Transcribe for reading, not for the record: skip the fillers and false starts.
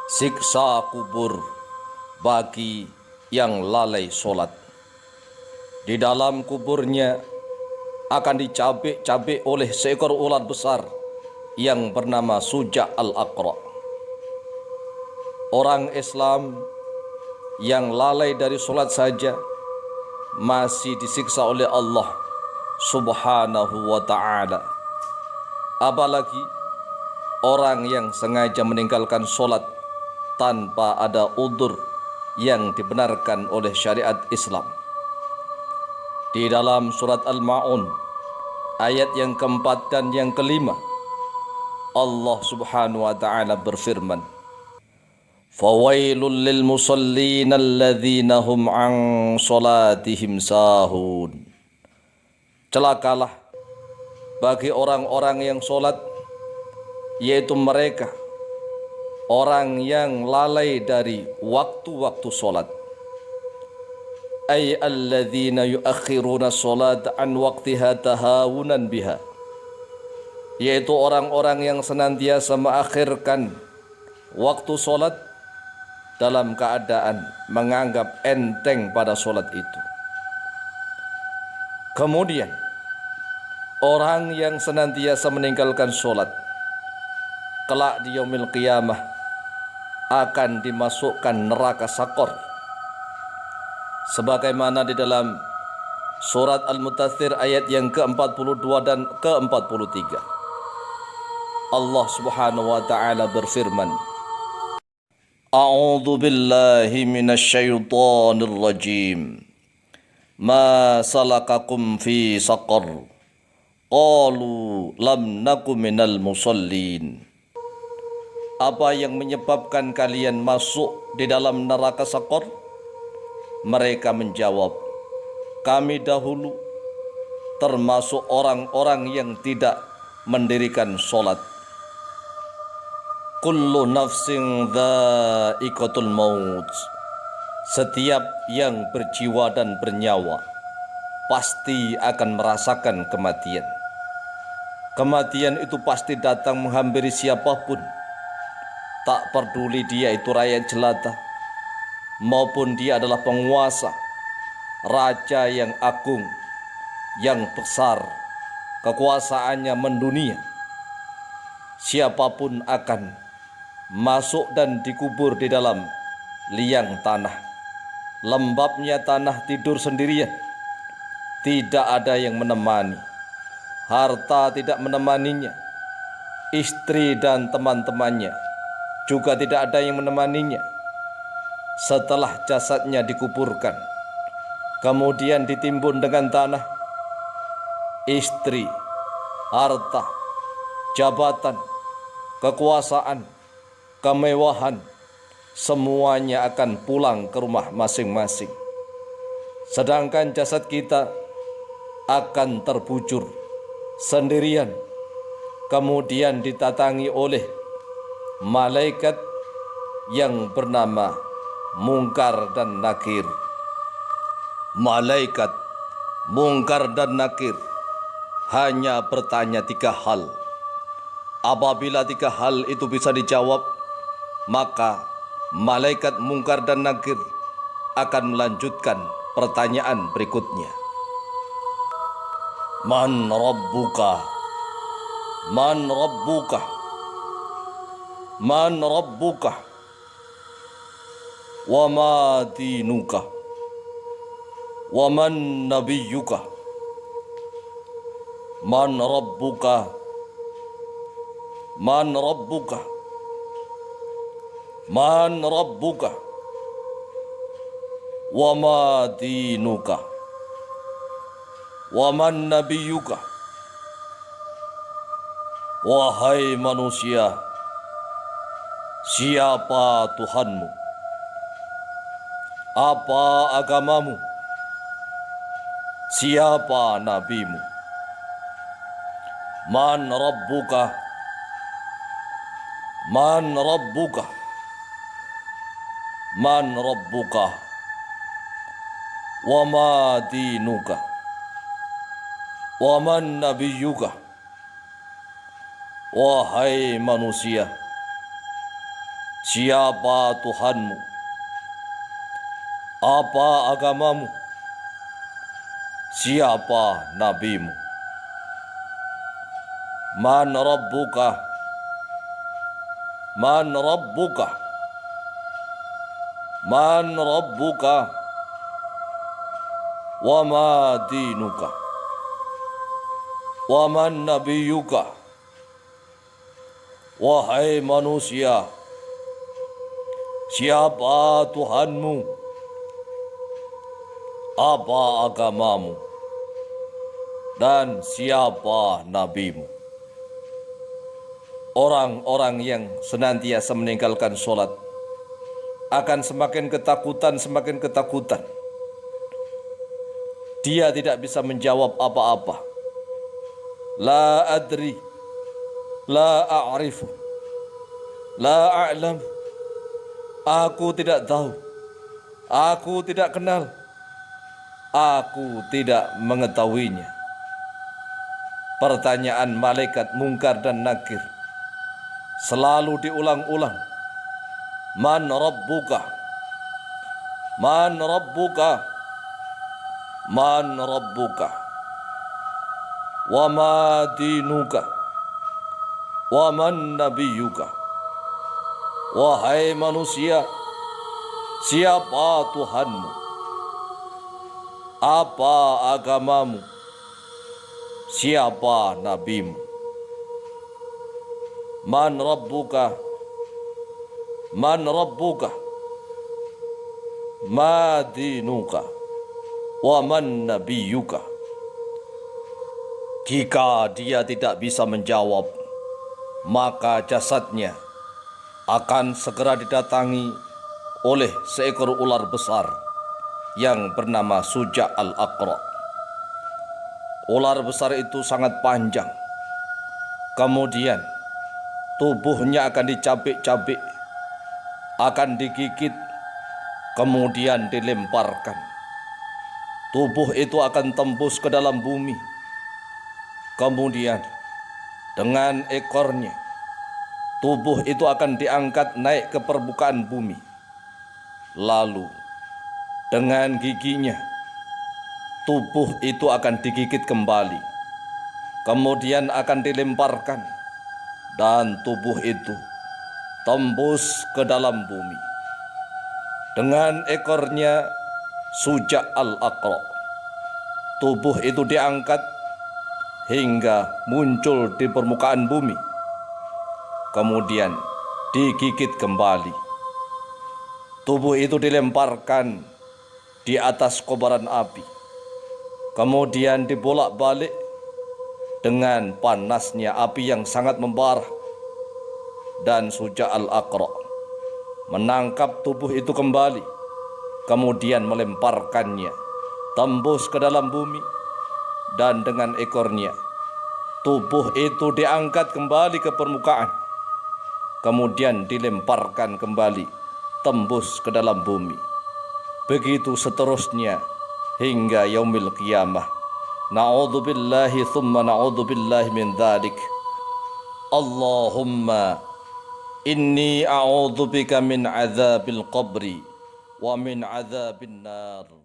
siksa kubur bagi yang lalai solat. Di dalam kuburnya akan dicabik-cabik oleh seekor ular besar yang bernama Suja' al-Aqra. Orang Islam yang lalai dari solat saja masih disiksa oleh Allah Subhanahu wa ta'ala. Apalagi orang yang sengaja meninggalkan solat tanpa ada udzur yang dibenarkan oleh syariat Islam. Di dalam surat Al-Ma'un ayat yang keempat dan yang kelima, Allah Subhanahu wa ta'ala berfirman, "Fawailul lil musallin alladzina hum an salatihim sahun." Celakalah bagi orang-orang yang solat, yaitu mereka orang yang lalai dari waktu-waktu solat. Ay alladzina yuakhiruna solat an waqtiha tahawunan biha, yaitu orang-orang yang senantiasa mengakhirkan waktu solat dalam keadaan menganggap enteng pada solat itu. Kemudian orang yang senantiasa meninggalkan solat kelak di yaumil qiyamah akan dimasukkan neraka Sakor, sebagaimana di dalam surat Al-Mutathir ayat yang ke-42 dan ke-43. Allah Subhanahu wa ta'ala berfirman, A'udzu billahi minasyaitonir rajim. Ma salakakum fi saqar? Qalu lam naku minal musallin. Apa yang menyebabkan kalian masuk di dalam neraka Sakor? Mereka menjawab, kami dahulu termasuk orang-orang yang tidak mendirikan solat. Kullu nafsin dha'iqatul maut. Setiap yang berjiwa dan bernyawa pasti akan merasakan kematian. Kematian itu pasti datang menghampiri siapapun, tak peduli dia itu rakyat jelata maupun dia adalah penguasa, raja yang agung, yang besar, kekuasaannya mendunia. Siapapun akan masuk dan dikubur di dalam liang tanah. Lembabnya tanah, tidur sendirian. Tidak ada yang menemani. Harta tidak menemaninya. Istri dan teman-temannya juga tidak ada yang menemaninya. Setelah jasadnya dikuburkan, kemudian ditimbun dengan tanah, istri, harta, jabatan, kekuasaan, kemewahan, semuanya akan pulang ke rumah masing-masing. Sedangkan jasad kita akan terbujur sendirian, kemudian ditatangi oleh malaikat yang bernama Mungkar dan Nakir. Malaikat Mungkar dan Nakir hanya bertanya 3 hal. Apabila 3 hal itu bisa dijawab, maka malaikat Mungkar dan Nakir akan melanjutkan pertanyaan berikutnya. Man rabbuka? Man rabbuka? Man rabbuka? Wa ma dinuka? Wa man nabiyyuka? Man rabbuka? Man rabbuka? Man rabbuka? Wa ma dinuka? Wa man nabiyyuka? Wahai manusia, siapa Tuhanmu? Apa agamamu? Siapa nabimu? Man rabbuka? Man rabbuka? Man rabbuka? Wa ma dinuka? Wa man nabiyyuka? Wahai manusia, Siapa Tuhanmu? Apa agamamu? Siapa nabimu? Man rabbuka? Man rabbuka? Man rabbuka? Wa ma dinuka? Wa man nabiyuka? Wahai manusia, siapa Tuhanmu? Apa agamamu? Dan siapa nabimu? Orang-orang yang senantiasa meninggalkan sholat akan semakin ketakutan. Dia tidak bisa menjawab apa-apa. La adri, la a'rifu, la a'lam. Aku tidak tahu, aku tidak kenal, aku tidak mengetahuinya. Pertanyaan malaikat Mungkar dan Nakir selalu diulang-ulang. Man rabbuka? Man rabbuka? Man rabbuka? Wa ma dinuka? Wa man nabiyuka? Wahai manusia, siapa Tuhanmu? Apa agamamu? Siapa nabimu? Man rabbuka? Man rabbuka? Ma dinuka? Wa man nabiyuka? Jika dia tidak bisa menjawab, maka jasadnya akan segera didatangi oleh seekor ular besar yang bernama Suja' al-Aqra. Ular besar itu sangat panjang. Kemudian tubuhnya akan dicabik-cabik, akan digigit, kemudian dilemparkan. Tubuh itu akan tembus ke dalam bumi. Kemudian dengan ekornya, tubuh itu akan diangkat naik ke permukaan bumi. Lalu dengan giginya, tubuh itu akan digigit kembali. Kemudian akan dilemparkan dan tubuh itu tembus ke dalam bumi. Dengan ekornya Suja' al-Aqra, tubuh itu diangkat hingga muncul di permukaan bumi. Kemudian digigit kembali. Tubuh itu dilemparkan di atas kobaran api. Kemudian dibolak-balik dengan panasnya api yang sangat membara. Dan Suja' al-Aqra menangkap tubuh itu kembali. Kemudian melemparkannya tembus ke dalam bumi. Dan dengan ekornya, tubuh itu diangkat kembali ke permukaan. Kemudian dilemparkan kembali, tembus ke dalam bumi. Begitu seterusnya hingga yaumil qiyamah. Na'udzubillahi thumma na'udzubillahi min dzalik. Allahumma inni a'udzubika min adzabil qabri wa min adzabil nar.